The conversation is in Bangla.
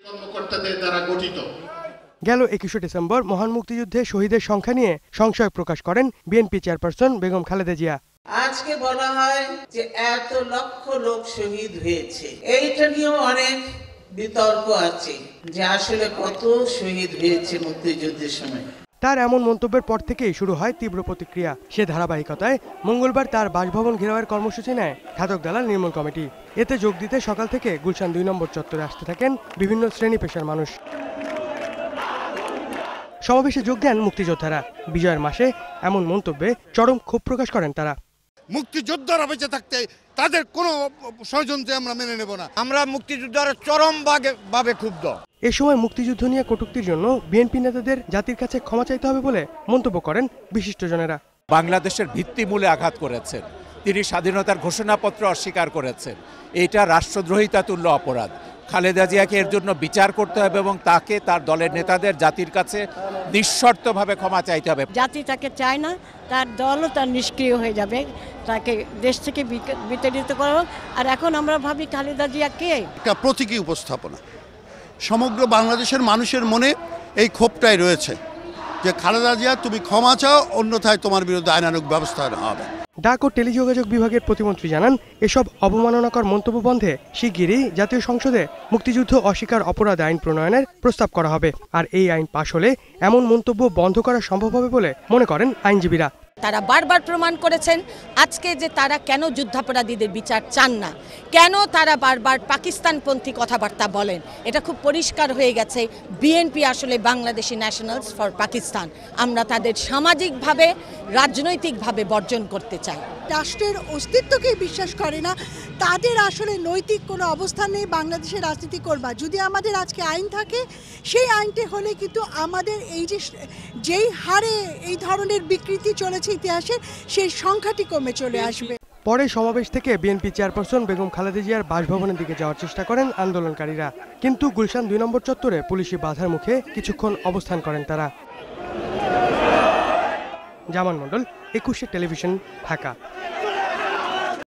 কর্মকর্তাদের দ্বারা গঠিত। গেল 21শে ডিসেম্বর মহান মুক্তিযুদ্ধে শহীদের সংখ্যা নিয়ে সংশয় প্রকাশ করেন বিএনপি চেয়ারপারসন বেগম খালেদা জিয়া। আজকে বলা হয় যে এত লক্ষ লোক শহীদ হয়েছে, এইটা নিয়েও অনেক বিতর্ক আছে যে আসলে কত শহীদ হয়েছে মুক্তিযুদ্ধের সময়। তার এমন মন্তব্যের পর থেকেই শুরু হয় তীব্র প্রতিক্রিয়া। সে ধারাবাহিকতায় মঙ্গলবার তার বাসভবন ঘেরাওয়ের কর্মসূচি নেয় ঘাতক দালাল নির্মূল কমিটি। এতে যোগ দিতে সকাল থেকে গুলশান 2 নম্বর চত্বরে আসতে থাকেন বিভিন্ন শ্রেণী পেশার মানুষ। সমাবেশে যোগ দেন মুক্তিযোদ্ধারা। বিজয়ের মাসে এমন মন্তব্যে চরম ক্ষোভ প্রকাশ করেন তারা। মুক্তিযোদ্ধারা বেঁচে থাকতে তাদের কোনো ষড়যন্ত্রে আমরা মেনে নেব না। আমরা মুক্তিযোদ্ধারা চরমভাবে ক্ষুব্ধ। এ সময় মুক্তিযুদ্ধ নিয়ে কটূক্তির জন্য বিএনপি নেতাদের জাতির কাছে ক্ষমা চাইতে হবে বলে মন্তব্য করেন বিশিষ্টজনেরা। বাংলাদেশের ভিত্তিমূলে আঘাত করেছেন, তিনি স্বাধীনতার ঘোষণাপত্র অস্বীকার করেছেন। এটা রাষ্ট্রদ্রোহিতা তুল্য অপরাধ। খালেদা জিয়াকে এর জন্য বিচার করতে হবে এবং তাকে তার দলের নেতাদের জাতির কাছে নিঃশর্তভাবে ক্ষমা চাইতে হবে। জাতি তাকে চায় না, তার দলও তার নিষ্ক্রিয় হয়ে যাবে, তাকে দেশ থেকে বিতাড়িত করা। আর এখন আমরা ভাবি খালেদা জিয়া কে? একটা প্রতীকী উপস্থাপনা। সমগ্র বাংলাদেশের মানুষের মনে এই ক্ষোভটাই রয়েছে যে খালেদা জিয়া তুমি ক্ষমা চাও, অন্যথায় তোমার বিরুদ্ধে আইনানুগ ব্যবস্থা হবে। ডাক ও টেলিযোগাযোগ বিভাগের প্রতিমন্ত্রী জানান, এসব অবমাননাকর মন্তব্য বন্ধে শিগগিরই জাতীয় সংসদে মুক্তিযুদ্ধ অস্বীকার অপরাধ আইন প্রণয়নের প্রস্তাব করা হবে। আর এই আইন পাশ হলে এমন মন্তব্য বন্ধ করা সম্ভব হবে বলে মনে করেন আইনজীবীরা। তারা বারবার প্রমাণ করেছেন আজকে যে তারা কেন যুদ্ধাপরাধীদের বিচার চান না, কেন তারা বারবার পাকিস্তানপন্থী কথাবার্তা বলেন। এটা খুব পরিষ্কার হয়ে গেছে বিএনপি আসলে বাংলাদেশি ন্যাশনালস ফর পাকিস্তান। আমরা তাদের সামাজিকভাবে রাজনৈতিকভাবে বর্জন করতে চাই। রাষ্ট্রের অস্তিত্বকে বিশ্বাস করে না, তাদের আসলে নৈতিক কোনো অবস্থান নেই বাংলাদেশের রাজনীতি করবা। যদি আমাদের আজকে আইন থাকে, সেই আইনটি হলে কিন্তু আমাদের এই যেই হারে এই ধরনের বিকৃতি চলেছে ইতিহাসের, সেই সংখ্যাটি কমে চলে আসবে। পরে সমাবেশ থেকে বিএনপি চেয়ারপারসন বেগম খালেদা জিয়ার বাসভবনের দিকে যাওয়ার চেষ্টা করেন আন্দোলনকারীরা, কিন্তু গুলশান 2 নম্বর চত্বরে পুলিশি বাধার মুখে কিছুক্ষণ অবস্থান করেন তারা। জামান মণ্ডল, 21শে টেলিভিশন, ঢাকা।